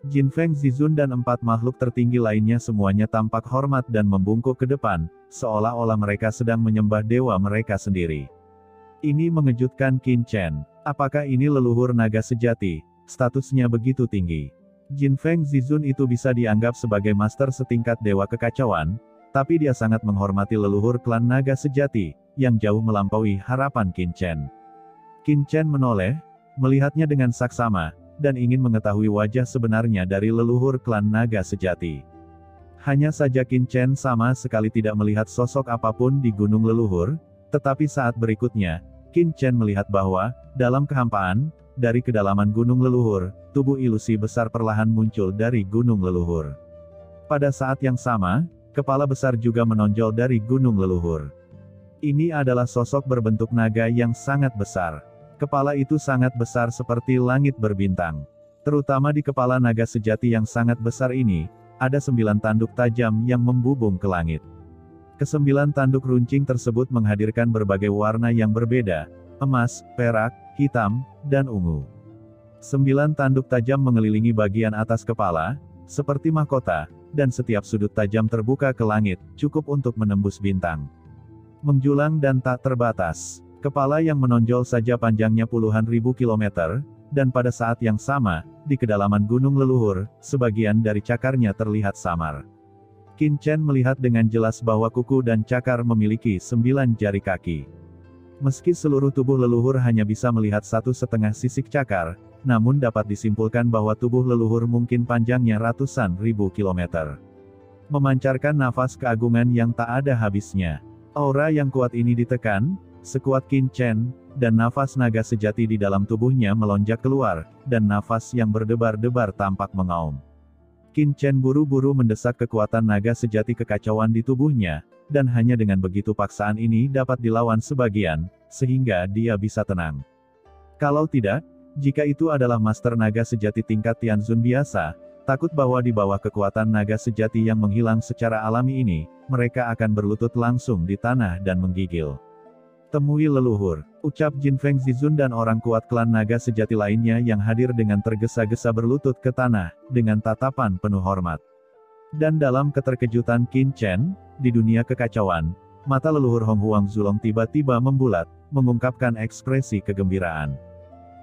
Jin Feng Zizun dan 4 makhluk tertinggi lainnya semuanya tampak hormat dan membungkuk ke depan, seolah-olah mereka sedang menyembah dewa mereka sendiri. Ini mengejutkan Qin Chen. Apakah ini leluhur naga sejati? Statusnya begitu tinggi. Jin Feng Zizun itu bisa dianggap sebagai master setingkat dewa kekacauan, tapi dia sangat menghormati leluhur klan naga sejati, yang jauh melampaui harapan Qin Chen. Qin Chen menoleh, melihatnya dengan saksama, dan ingin mengetahui wajah sebenarnya dari leluhur klan naga sejati. Hanya saja Qin Chen sama sekali tidak melihat sosok apapun di gunung leluhur, tetapi saat berikutnya, Qin Chen melihat bahwa, dalam kehampaan, dari kedalaman gunung leluhur, tubuh ilusi besar perlahan muncul dari gunung leluhur. Pada saat yang sama, kepala besar juga menonjol dari gunung leluhur. Ini adalah sosok berbentuk naga yang sangat besar. Kepala itu sangat besar seperti langit berbintang. Terutama di kepala naga sejati yang sangat besar ini, ada 9 tanduk tajam yang membubung ke langit. Ke-9 tanduk runcing tersebut menghadirkan berbagai warna yang berbeda, emas, perak, hitam, dan ungu. 9 tanduk tajam mengelilingi bagian atas kepala, seperti mahkota, dan setiap sudut tajam terbuka ke langit, cukup untuk menembus bintang. Menjulang dan tak terbatas. Kepala yang menonjol saja panjangnya puluhan ribu kilometer, dan pada saat yang sama, di kedalaman gunung leluhur, sebagian dari cakarnya terlihat samar. Qin Chen melihat dengan jelas bahwa kuku dan cakar memiliki 9 jari kaki. Meski seluruh tubuh leluhur hanya bisa melihat 1,5 sisik cakar, namun dapat disimpulkan bahwa tubuh leluhur mungkin panjangnya ratusan ribu kilometer. Memancarkan nafas keagungan yang tak ada habisnya. Aura yang kuat ini ditekan, sekuat Qin Chen, dan nafas naga sejati di dalam tubuhnya melonjak keluar, dan nafas yang berdebar-debar tampak mengaum. Qin Chen buru-buru mendesak kekuatan naga sejati kekacauan di tubuhnya, dan hanya dengan begitu paksaan ini dapat dilawan sebagian, sehingga dia bisa tenang. Kalau tidak, jika itu adalah master naga sejati tingkat Tianzun biasa, takut bahwa di bawah kekuatan naga sejati yang menghilang secara alami ini, mereka akan berlutut langsung di tanah dan menggigil. Temui leluhur, ucap Jin Feng Zizun dan orang kuat klan naga sejati lainnya yang hadir dengan tergesa-gesa berlutut ke tanah, dengan tatapan penuh hormat. Dan dalam keterkejutan Qin Chen, di dunia kekacauan, mata leluhur Hong Huang Zulong tiba-tiba membulat, mengungkapkan ekspresi kegembiraan.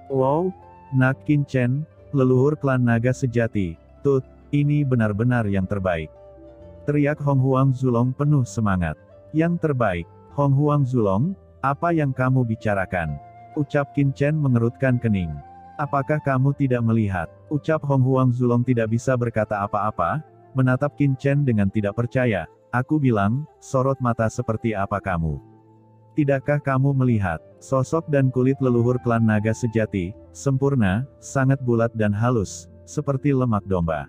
Wow, nak Qin Chen, leluhur klan naga sejati, tut, ini benar-benar yang terbaik. Teriak Hong Huang Zulong penuh semangat. Yang terbaik, Hong Huang Zulong, apa yang kamu bicarakan? Ucap Qin Chen mengerutkan kening. Apakah kamu tidak melihat? Ucap Hong Huang Zulong tidak bisa berkata apa-apa, menatap Qin Chen dengan tidak percaya. Aku bilang, sorot mata seperti apa kamu? Tidakkah kamu melihat? Sosok dan kulit leluhur klan naga sejati, sempurna, sangat bulat dan halus, seperti lemak domba.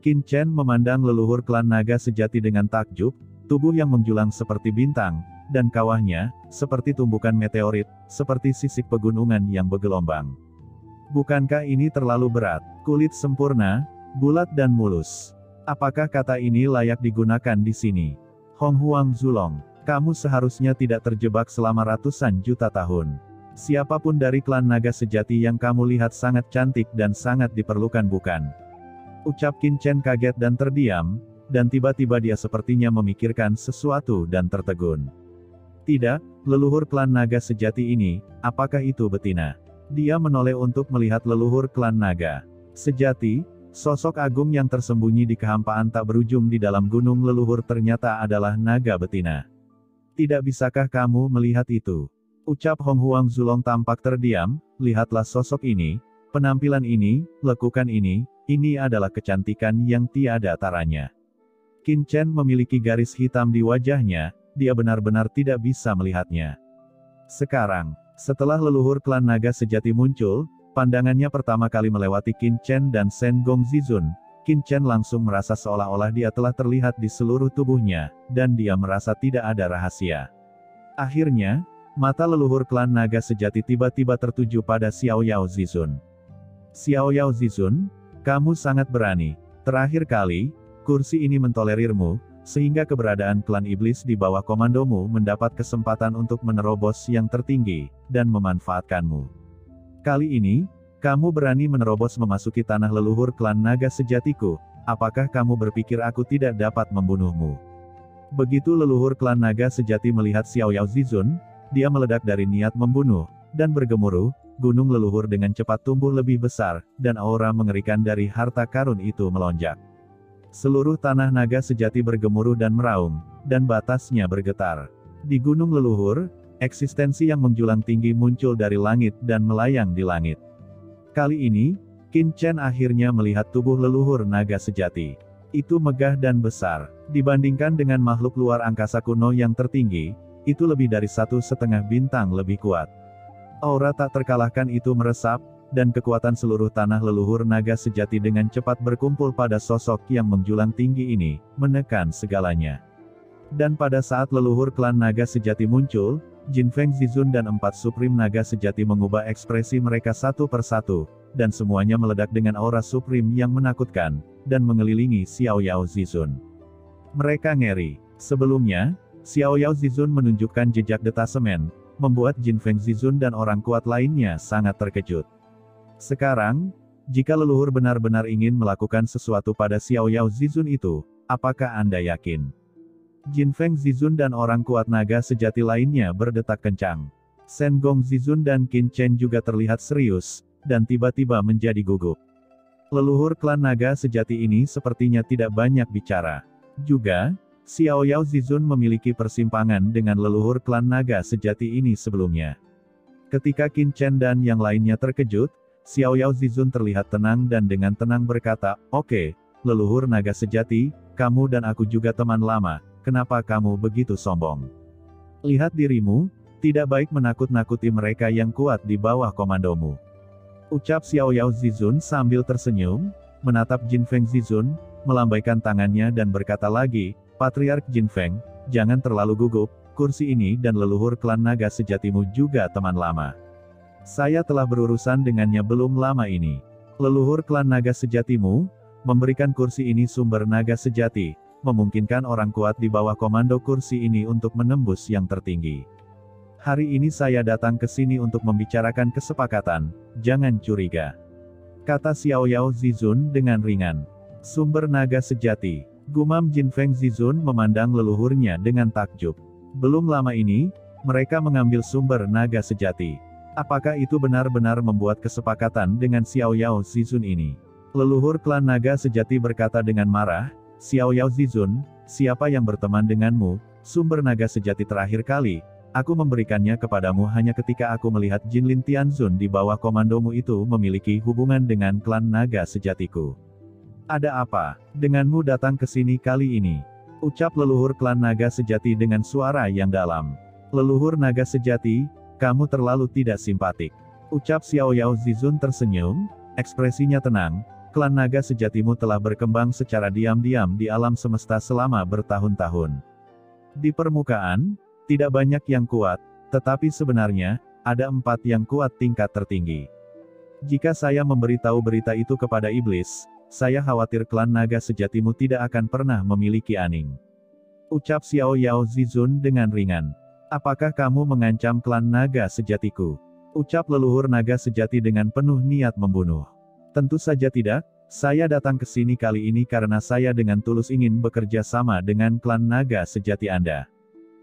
Qin Chen memandang leluhur klan naga sejati dengan takjub, tubuh yang menjulang seperti bintang, dan kawahnya, seperti tumbukan meteorit, seperti sisik pegunungan yang bergelombang. Bukankah ini terlalu berat? Kulit sempurna, bulat dan mulus. Apakah kata ini layak digunakan di sini? Hong Huang Zulong, kamu seharusnya tidak terjebak selama ratusan juta tahun. Siapapun dari klan naga sejati yang kamu lihat sangat cantik dan sangat diperlukan bukan? Ucap Qin Chen kaget dan terdiam, dan tiba-tiba dia sepertinya memikirkan sesuatu dan tertegun. Tidak, leluhur klan naga sejati ini, apakah itu betina? Dia menoleh untuk melihat leluhur klan naga sejati, sosok agung yang tersembunyi di kehampaan tak berujung di dalam gunung leluhur ternyata adalah naga betina. Tidak bisakah kamu melihat itu? Ucap Hong Huang Zulong tampak terdiam, lihatlah sosok ini, penampilan ini, lekukan ini adalah kecantikan yang tiada taranya. Qin Chen memiliki garis hitam di wajahnya, dia benar-benar tidak bisa melihatnya. Sekarang, setelah leluhur klan naga sejati muncul, pandangannya pertama kali melewati Qin Chen dan Shen Gong Zizun. Qin Chen langsung merasa seolah-olah dia telah terlihat di seluruh tubuhnya, dan dia merasa tidak ada rahasia. Akhirnya, mata leluhur klan naga sejati tiba-tiba tertuju pada Xiao Yao Zizun. Xiao Yao Zizun, kamu sangat berani. Terakhir kali, kursi ini mentolerirmu, sehingga keberadaan klan iblis di bawah komandomu mendapat kesempatan untuk menerobos yang tertinggi, dan memanfaatkanmu. Kali ini, Kamu berani menerobos memasuki tanah leluhur klan naga sejatiku, apakah kamu berpikir aku tidak dapat membunuhmu? Begitu leluhur klan naga sejati melihat Xiao Yao Zizun, dia meledak dari niat membunuh, dan bergemuruh, gunung leluhur dengan cepat tumbuh lebih besar, dan aura mengerikan dari harta karun itu melonjak. Seluruh tanah naga sejati bergemuruh dan meraung, dan batasnya bergetar. Di gunung leluhur, eksistensi yang menjulang tinggi muncul dari langit dan melayang di langit. Kali ini, Qin Chen akhirnya melihat tubuh leluhur naga sejati. Itu megah dan besar. Dibandingkan dengan makhluk luar angkasa kuno yang tertinggi, itu lebih dari 1,5 bintang lebih kuat. Aura tak terkalahkan itu meresap, dan kekuatan seluruh tanah leluhur naga sejati dengan cepat berkumpul pada sosok yang menjulang tinggi ini, menekan segalanya. Dan pada saat leluhur klan naga sejati muncul, Jin Feng Zizun dan 4 Supreme Naga Sejati mengubah ekspresi mereka satu persatu, dan semuanya meledak dengan aura Supreme yang menakutkan, dan mengelilingi Xiao Yao Zizun. Mereka ngeri. Sebelumnya, Xiao Yao Zizun menunjukkan jejak detasemen, membuat Jin Feng Zizun dan orang kuat lainnya sangat terkejut. Sekarang, jika leluhur benar-benar ingin melakukan sesuatu pada Xiao Yao Zizun itu, apakah Anda yakin? Jin Feng Zizun dan orang kuat naga sejati lainnya berdetak kencang. Shen Gong Zizun dan Qin Chen juga terlihat serius, dan tiba-tiba menjadi gugup. Leluhur klan naga sejati ini sepertinya tidak banyak bicara. Juga, Xiao Yao Zizun memiliki persimpangan dengan leluhur klan naga sejati ini sebelumnya. Ketika Qin Chen dan yang lainnya terkejut, Xiao Yao Zizun terlihat tenang dan dengan tenang berkata, "Oke, leluhur naga sejati, kamu dan aku juga teman lama. Kenapa kamu begitu sombong? Lihat dirimu, tidak baik menakut-nakuti mereka yang kuat di bawah komandomu." Ucap Xiao Yao Zizun sambil tersenyum, menatap Jin Feng Zizun, melambaikan tangannya dan berkata lagi, "Patriark Jin Feng, jangan terlalu gugup, kursi ini dan leluhur klan naga sejatimu juga teman lama. Saya telah berurusan dengannya belum lama ini. Leluhur klan naga sejatimu, memberikan kursi ini sumber naga sejati, memungkinkan orang kuat di bawah komando kursi ini untuk menembus yang tertinggi. Hari ini saya datang ke sini untuk membicarakan kesepakatan, jangan curiga," kata Xiao Yao Zizun dengan ringan. "Sumber naga sejati," gumam Jin Feng Zizun memandang leluhurnya dengan takjub. Belum lama ini, mereka mengambil sumber naga sejati. Apakah itu benar-benar membuat kesepakatan dengan Xiao Yao Zizun ini? Leluhur klan naga sejati berkata dengan marah, "Xiao Yao Zizun, siapa yang berteman denganmu? Sumber naga sejati terakhir kali, aku memberikannya kepadamu hanya ketika aku melihat Jinlin Tianzun di bawah komandomu itu memiliki hubungan dengan klan naga sejatiku. Ada apa denganmu datang ke sini kali ini?" Ucap leluhur klan naga sejati dengan suara yang dalam. "Leluhur naga sejati, kamu terlalu tidak simpatik." Ucap Xiao Yao Zizun tersenyum, ekspresinya tenang. "Klan naga sejatimu telah berkembang secara diam-diam di alam semesta selama bertahun-tahun. Di permukaan, tidak banyak yang kuat, tetapi sebenarnya, ada 4 yang kuat tingkat tertinggi. Jika saya memberitahu berita itu kepada iblis, saya khawatir klan naga sejatimu tidak akan pernah memiliki aning." Ucap Xiao Yao Zizun dengan ringan. "Apakah kamu mengancam klan naga sejatiku?" Ucap leluhur naga sejati dengan penuh niat membunuh. "Tentu saja tidak, saya datang ke sini kali ini karena saya dengan tulus ingin bekerja sama dengan klan naga sejati Anda."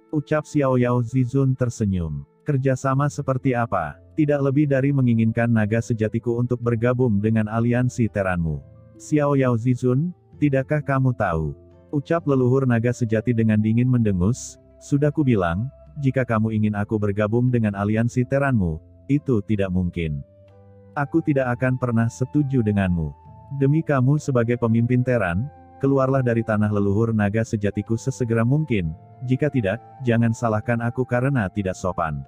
Ucap Xiao Yao Zizun tersenyum. "Kerjasama seperti apa? Tidak lebih dari menginginkan naga sejatiku untuk bergabung dengan aliansi Teranmu. Xiao Yao Zizun, tidakkah kamu tahu?" Ucap leluhur naga sejati dengan dingin mendengus, "Sudah kubilang, jika kamu ingin aku bergabung dengan aliansi Teranmu, itu tidak mungkin. Aku tidak akan pernah setuju denganmu. Demi kamu sebagai pemimpin Teran, keluarlah dari tanah leluhur naga sejatiku sesegera mungkin, jika tidak, jangan salahkan aku karena tidak sopan,"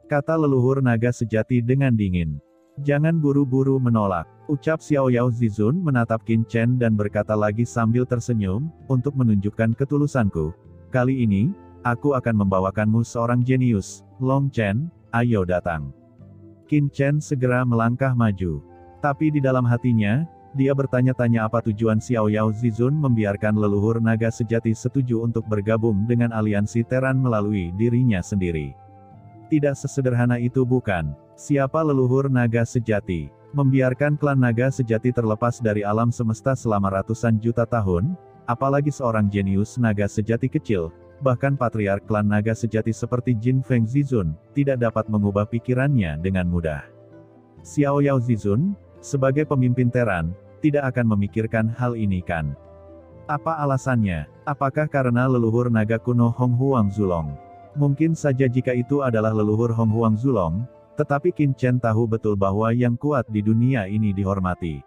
kata leluhur naga sejati dengan dingin. "Jangan buru-buru menolak." Ucap Xiao Yao Zizun menatap Qin Chen dan berkata lagi sambil tersenyum, "Untuk menunjukkan ketulusanku, kali ini, aku akan membawakanmu seorang jenius. Long Chen, ayo datang." Qin Chen segera melangkah maju. Tapi di dalam hatinya, dia bertanya-tanya apa tujuan Xiao Yao Zizun membiarkan leluhur naga sejati setuju untuk bergabung dengan aliansi Teran melalui dirinya sendiri. Tidak sesederhana itu bukan? Siapa leluhur naga sejati? Membiarkan klan naga sejati terlepas dari alam semesta selama ratusan juta tahun, apalagi seorang jenius naga sejati kecil, bahkan patriark klan naga sejati seperti Jin Feng Zizun, tidak dapat mengubah pikirannya dengan mudah. Xiao Yao Zizun, sebagai pemimpin Teran, tidak akan memikirkan hal ini kan? Apa alasannya? Apakah karena leluhur naga kuno Hong Huang Zulong? Mungkin saja jika itu adalah leluhur Hong Huang Zulong, tetapi Qin Chen tahu betul bahwa yang kuat di dunia ini dihormati.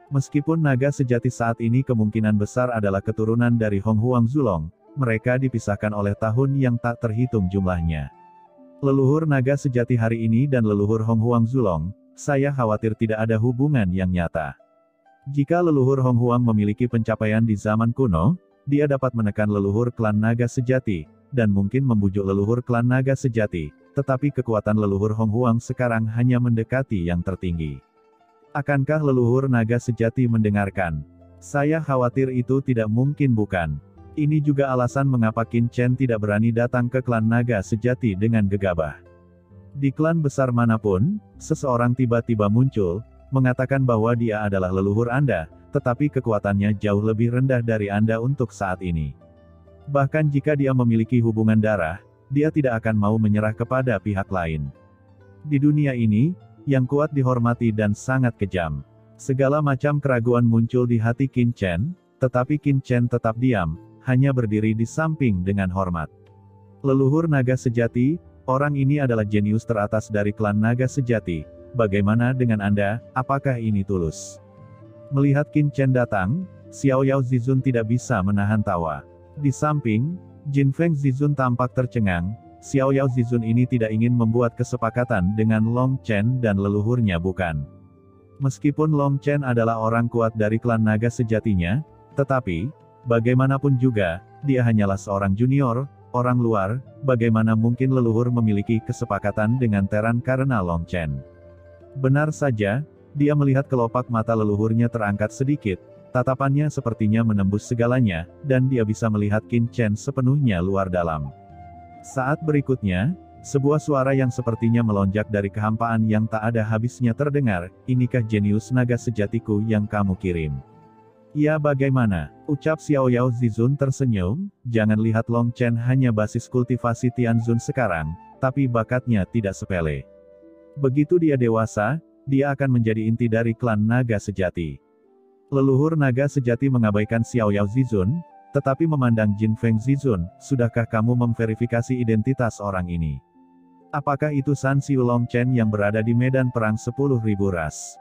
Meskipun naga sejati saat ini kemungkinan besar adalah keturunan dari Hong Huang Zulong, mereka dipisahkan oleh tahun yang tak terhitung jumlahnya. Leluhur naga sejati hari ini dan leluhur Hong Huang Zulong, saya khawatir tidak ada hubungan yang nyata. Jika leluhur Hong Huang memiliki pencapaian di zaman kuno, dia dapat menekan leluhur klan naga sejati, dan mungkin membujuk leluhur klan naga sejati, tetapi kekuatan leluhur Hong Huang sekarang hanya mendekati yang tertinggi. Akankah leluhur naga sejati mendengarkan? Saya khawatir itu tidak mungkin bukan. Ini juga alasan mengapa Qin Chen tidak berani datang ke klan naga sejati dengan gegabah. Di klan besar manapun, seseorang tiba-tiba muncul, mengatakan bahwa dia adalah leluhur Anda, tetapi kekuatannya jauh lebih rendah dari Anda untuk saat ini. Bahkan jika dia memiliki hubungan darah, dia tidak akan mau menyerah kepada pihak lain. Di dunia ini, yang kuat dihormati dan sangat kejam. Segala macam keraguan muncul di hati Qin Chen, tetapi Qin Chen tetap diam, hanya berdiri di samping dengan hormat. Leluhur naga sejati, orang ini adalah jenius teratas dari klan naga sejati. Bagaimana dengan Anda, apakah ini tulus? Melihat Qin Chen datang, Xiao Yao Zizun tidak bisa menahan tawa. Di samping, Jin Feng Zizun tampak tercengang. Xiao Yao Zizun ini tidak ingin membuat kesepakatan dengan Long Chen dan leluhurnya bukan. Meskipun Long Chen adalah orang kuat dari klan naga sejatinya, tetapi, bagaimanapun juga, dia hanyalah seorang junior, orang luar, bagaimana mungkin leluhur memiliki kesepakatan dengan Teran karena Long Chen. Benar saja, dia melihat kelopak mata leluhurnya terangkat sedikit, tatapannya sepertinya menembus segalanya, dan dia bisa melihat Qin Chen sepenuhnya luar dalam. Saat berikutnya, sebuah suara yang sepertinya melonjak dari kehampaan yang tak ada habisnya terdengar, inikah jenius naga sejatiku yang kamu kirim? Ya bagaimana? Ucap Xiao Yao Zizun tersenyum, jangan lihat Long Chen hanya basis kultivasi Tianzun sekarang, tapi bakatnya tidak sepele. Begitu dia dewasa, dia akan menjadi inti dari klan naga sejati. Leluhur naga sejati mengabaikan Xiao Yao Zizun, tetapi memandang Jin Feng Zizun, sudahkah kamu memverifikasi identitas orang ini? Apakah itu San Xiu Long Chen yang berada di medan perang 10.000 ras?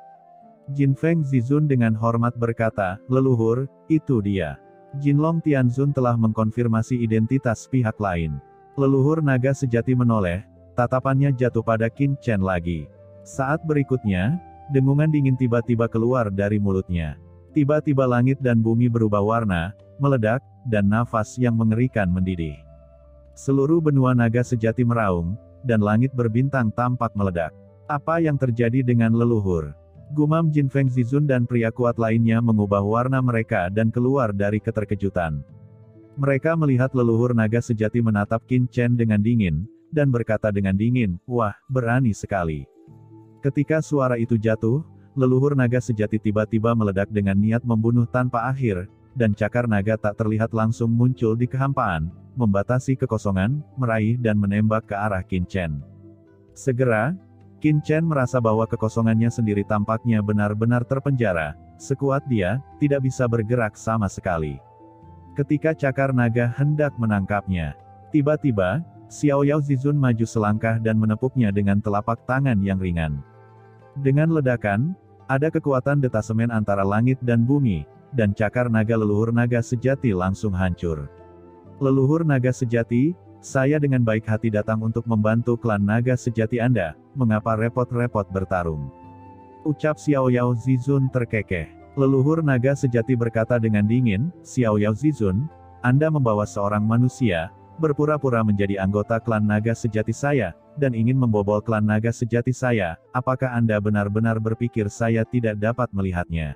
Jin Feng Zizun dengan hormat berkata, leluhur, itu dia. Jin Long Tianzun telah mengkonfirmasi identitas pihak lain. Leluhur naga sejati menoleh, tatapannya jatuh pada Qin Chen lagi. Saat berikutnya, dengungan dingin tiba-tiba keluar dari mulutnya. Tiba-tiba langit dan bumi berubah warna, meledak, dan nafas yang mengerikan mendidih. Seluruh benua naga sejati meraung, dan langit berbintang tampak meledak. Apa yang terjadi dengan leluhur? Gumam Jin Feng Zizun dan pria kuat lainnya mengubah warna mereka dan keluar dari keterkejutan. Mereka melihat leluhur naga sejati menatap Qin Chen dengan dingin, dan berkata dengan dingin, wah, berani sekali. Ketika suara itu jatuh, leluhur naga sejati tiba-tiba meledak dengan niat membunuh tanpa akhir, dan cakar naga tak terlihat langsung muncul di kehampaan, membatasi kekosongan, meraih dan menembak ke arah Qin Chen. Segera, Qin Chen merasa bahwa kekosongannya sendiri tampaknya benar-benar terpenjara, sekuat dia, tidak bisa bergerak sama sekali. Ketika cakar naga hendak menangkapnya, tiba-tiba, Xiao Yao Zizun maju selangkah dan menepuknya dengan telapak tangan yang ringan. Dengan ledakan, ada kekuatan detasemen antara langit dan bumi, dan cakar naga leluhur naga sejati langsung hancur. Leluhur naga sejati, saya dengan baik hati datang untuk membantu klan naga sejati Anda, mengapa repot-repot bertarung? Ucap Xiao Yao Zizun terkekeh. Leluhur naga sejati berkata dengan dingin, Xiao Yao Zizun, Anda membawa seorang manusia, berpura-pura menjadi anggota klan naga sejati saya, dan ingin membobol klan naga sejati saya, apakah Anda benar-benar berpikir saya tidak dapat melihatnya?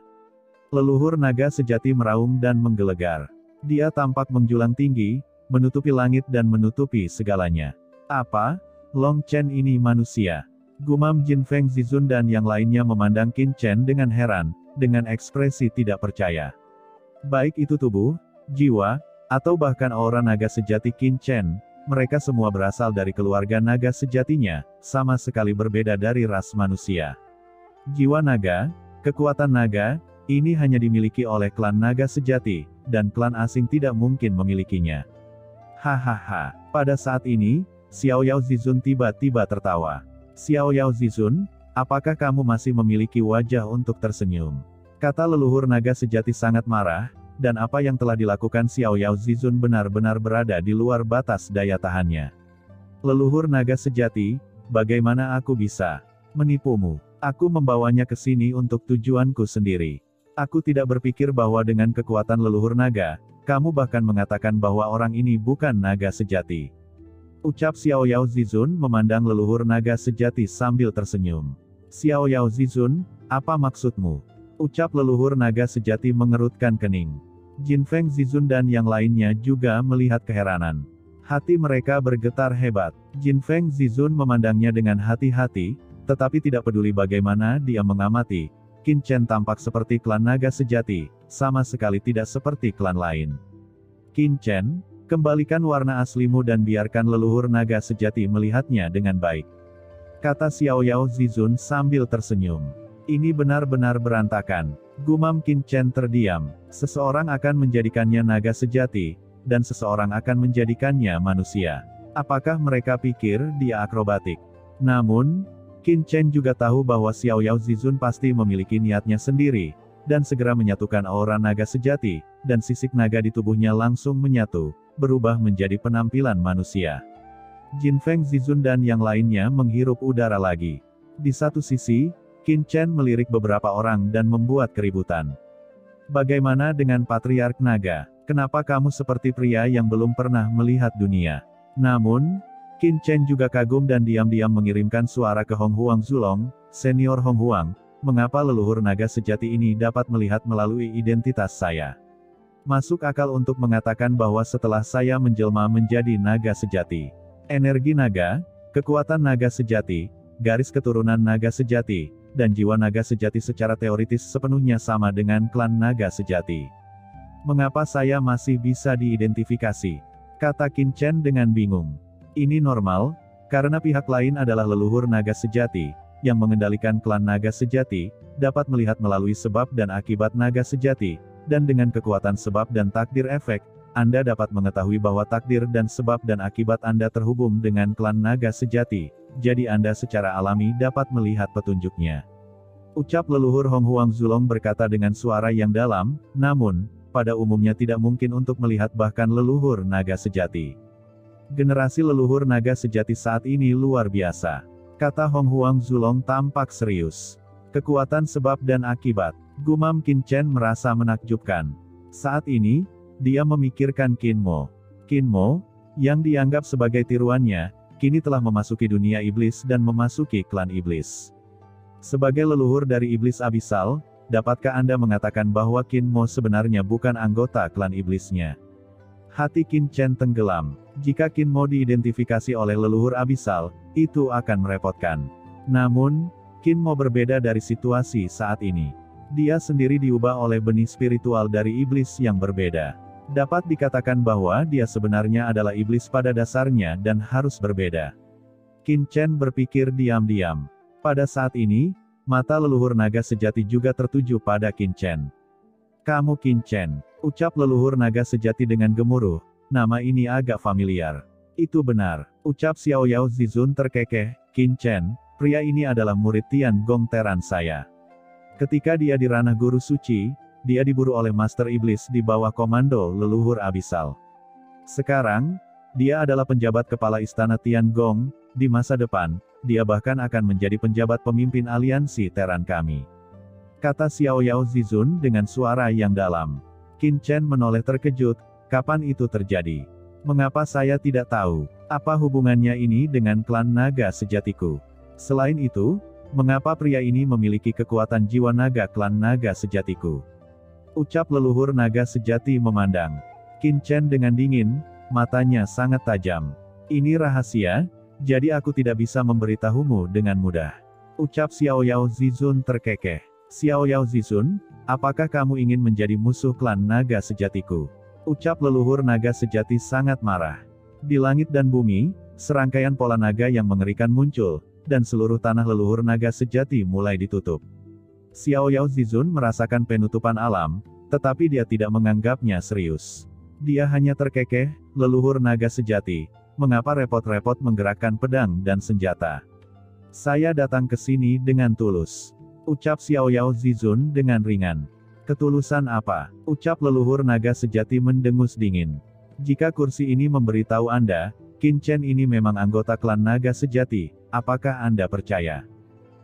Leluhur naga sejati meraung dan menggelegar. Dia tampak menjulang tinggi, menutupi langit dan menutupi segalanya. Apa? Long Chen ini manusia? Gumam Jin Feng Zizun dan yang lainnya memandang Qin Chen dengan heran, dengan ekspresi tidak percaya. Baik itu tubuh, jiwa, atau bahkan aura naga sejati Qin Chen, mereka semua berasal dari keluarga naga sejatinya, sama sekali berbeda dari ras manusia. Jiwa naga, kekuatan naga, ini hanya dimiliki oleh klan naga sejati, dan klan asing tidak mungkin memilikinya. Hahaha, pada saat ini, Xiao Yao Zizun tiba-tiba tertawa. Xiao Yao Zizun, apakah kamu masih memiliki wajah untuk tersenyum? Kata leluhur naga sejati sangat marah, dan apa yang telah dilakukan Xiao Yao Zizun benar-benar berada di luar batas daya tahannya. Leluhur naga sejati, bagaimana aku bisa menipumu? Aku membawanya ke sini untuk tujuanku sendiri. Aku tidak berpikir bahwa dengan kekuatan leluhur naga, kamu bahkan mengatakan bahwa orang ini bukan naga sejati. Ucap Xiao Yao Zizun memandang leluhur naga sejati sambil tersenyum. Xiao Yao Zizun, apa maksudmu? Ucap leluhur naga sejati mengerutkan kening. Jin Feng Zizun dan yang lainnya juga melihat keheranan. Hati mereka bergetar hebat. Jin Feng Zizun memandangnya dengan hati-hati, tetapi tidak peduli bagaimana dia mengamati. Qin Chen tampak seperti klan naga sejati, sama sekali tidak seperti klan lain. Qin Chen, kembalikan warna aslimu dan biarkan leluhur naga sejati melihatnya dengan baik. Kata Xiao Yao Zizun sambil tersenyum. Ini benar-benar berantakan. Gumam Qin Chen terdiam. Seseorang akan menjadikannya naga sejati, dan seseorang akan menjadikannya manusia. Apakah mereka pikir dia akrobatik? Namun, Qin Chen juga tahu bahwa Xiao Yao Zizun pasti memiliki niatnya sendiri, dan segera menyatukan aura naga sejati, dan sisik naga di tubuhnya langsung menyatu, berubah menjadi penampilan manusia. Jin Feng Zizun dan yang lainnya menghirup udara lagi. Di satu sisi, Qin Chen melirik beberapa orang dan membuat keributan. Bagaimana dengan Patriark Naga? Kenapa kamu seperti pria yang belum pernah melihat dunia? Namun, Qin Chen juga kagum dan diam-diam mengirimkan suara ke Hong Huang Zulong, senior Hong Huang, mengapa leluhur naga sejati ini dapat melihat melalui identitas saya? Masuk akal untuk mengatakan bahwa setelah saya menjelma menjadi naga sejati, energi naga, kekuatan naga sejati, garis keturunan naga sejati, dan jiwa naga sejati secara teoritis sepenuhnya sama dengan klan naga sejati. Mengapa saya masih bisa diidentifikasi? Kata Qin Chen dengan bingung. Ini normal, karena pihak lain adalah leluhur naga sejati, yang mengendalikan klan naga sejati, dapat melihat melalui sebab dan akibat naga sejati, dan dengan kekuatan sebab dan takdir efek, Anda dapat mengetahui bahwa takdir dan sebab dan akibat Anda terhubung dengan klan naga sejati, jadi Anda secara alami dapat melihat petunjuknya. Ucap leluhur Hong Huang Zulong berkata dengan suara yang dalam, namun, pada umumnya tidak mungkin untuk melihat bahkan leluhur naga sejati. Generasi leluhur naga sejati saat ini luar biasa. Kata Hong Huang Zulong tampak serius. Kekuatan sebab dan akibat. Gumam Qin Chen merasa menakjubkan. Saat ini, dia memikirkan Qin Mo. Qin Mo, yang dianggap sebagai tiruannya, kini telah memasuki dunia iblis dan memasuki klan iblis. Sebagai leluhur dari iblis abisal, dapatkah Anda mengatakan bahwa Qin Mo sebenarnya bukan anggota klan iblisnya? Hati Qin Chen tenggelam. Jika Qin Mo diidentifikasi oleh leluhur abisal, itu akan merepotkan. Namun, Qin Mo berbeda dari situasi saat ini. Dia sendiri diubah oleh benih spiritual dari iblis yang berbeda. Dapat dikatakan bahwa dia sebenarnya adalah iblis pada dasarnya dan harus berbeda. Qin Chen berpikir diam-diam. Pada saat ini, mata leluhur naga sejati juga tertuju pada Qin Chen. Kamu Qin Chen, ucap leluhur naga sejati dengan gemuruh. Nama ini agak familiar. Itu benar, ucap Xiao Yao Zizun terkekeh. Qin Chen, pria ini adalah murid Tian Gong Teran saya. Ketika dia di ranah guru suci, dia diburu oleh Master Iblis di bawah komando leluhur abisal. Sekarang, dia adalah penjabat kepala istana Tian Gong. Di masa depan, dia bahkan akan menjadi penjabat pemimpin aliansi Teran kami. Kata Xiao Yao Zizun dengan suara yang dalam. Qin Chen menoleh terkejut. Kapan itu terjadi? Mengapa saya tidak tahu? Apa hubungannya ini dengan klan naga sejatiku? Selain itu, mengapa pria ini memiliki kekuatan jiwa naga klan naga sejatiku? Ucap leluhur naga sejati memandang Qin Chen dengan dingin, matanya sangat tajam. Ini rahasia, Jadi aku tidak bisa memberitahumu dengan mudah. Ucap Xiao Yao Zizun terkekeh. Xiao Yao Zizun, apakah kamu ingin menjadi musuh klan naga sejatiku? Ucap leluhur naga sejati sangat marah. Di langit dan bumi, serangkaian pola naga yang mengerikan muncul, dan seluruh tanah leluhur naga sejati mulai ditutup. Xiao Yao Zizun merasakan penutupan alam, tetapi dia tidak menganggapnya serius. Dia hanya terkekeh, leluhur naga sejati, mengapa repot-repot menggerakkan pedang dan senjata? Saya datang ke sini dengan tulus. Ucap Xiao Yao Zizun dengan ringan. Ketulusan apa? Ucap leluhur naga sejati mendengus dingin. Jika kursi ini memberitahu Anda, Qin Chen ini memang anggota klan naga sejati, apakah Anda percaya?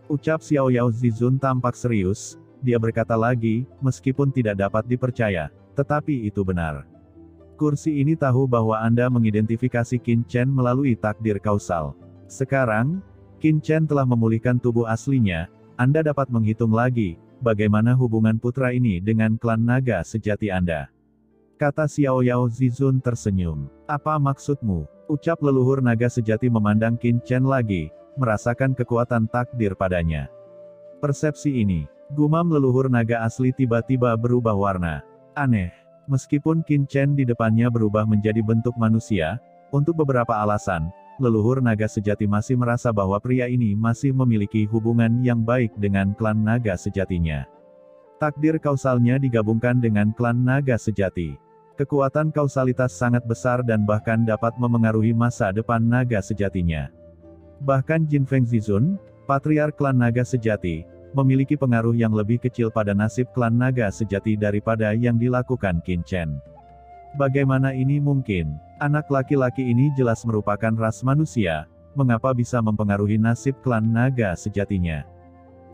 Ucap Xiao Yao Zizun tampak serius, dia berkata lagi, meskipun tidak dapat dipercaya, tetapi itu benar. Kursi ini tahu bahwa Anda mengidentifikasi Qin Chen melalui takdir kausal. Sekarang, Qin Chen telah memulihkan tubuh aslinya, Anda dapat menghitung lagi, bagaimana hubungan putra ini dengan klan naga sejati Anda. Kata Xiao Yao Zizun tersenyum. Apa maksudmu? Ucap leluhur naga sejati memandang Qin Chen lagi, merasakan kekuatan takdir padanya. Persepsi ini, gumam leluhur naga asli tiba-tiba berubah warna. Aneh. Meskipun Qin Chen di depannya berubah menjadi bentuk manusia, untuk beberapa alasan, leluhur naga sejati masih merasa bahwa pria ini masih memiliki hubungan yang baik dengan klan naga sejatinya. Takdir kausalnya digabungkan dengan klan naga sejati. Kekuatan kausalitas sangat besar dan bahkan dapat memengaruhi masa depan naga sejatinya. Bahkan Jin Feng Zizun, patriark klan naga sejati, memiliki pengaruh yang lebih kecil pada nasib klan naga sejati daripada yang dilakukan Qin Chen. Bagaimana ini mungkin? Anak laki-laki ini jelas merupakan ras manusia, mengapa bisa mempengaruhi nasib klan naga sejatinya?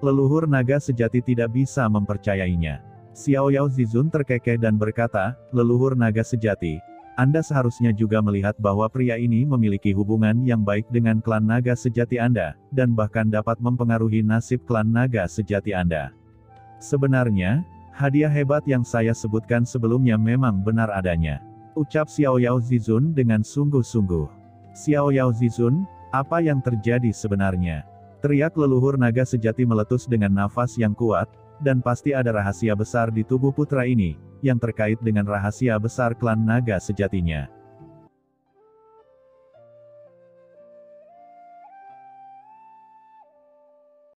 Leluhur naga sejati tidak bisa mempercayainya. Xiao Yao Zizun terkekeh dan berkata, leluhur naga sejati, Anda seharusnya juga melihat bahwa pria ini memiliki hubungan yang baik dengan klan naga sejati Anda, dan bahkan dapat mempengaruhi nasib klan naga sejati Anda. Sebenarnya, hadiah hebat yang saya sebutkan sebelumnya memang benar adanya. Ucap Xiao Yao Zizun dengan sungguh-sungguh. Xiao Yao Zizun, apa yang terjadi sebenarnya? Teriak leluhur naga sejati meletus dengan nafas yang kuat, dan pasti ada rahasia besar di tubuh putra ini, yang terkait dengan rahasia besar klan naga sejatinya.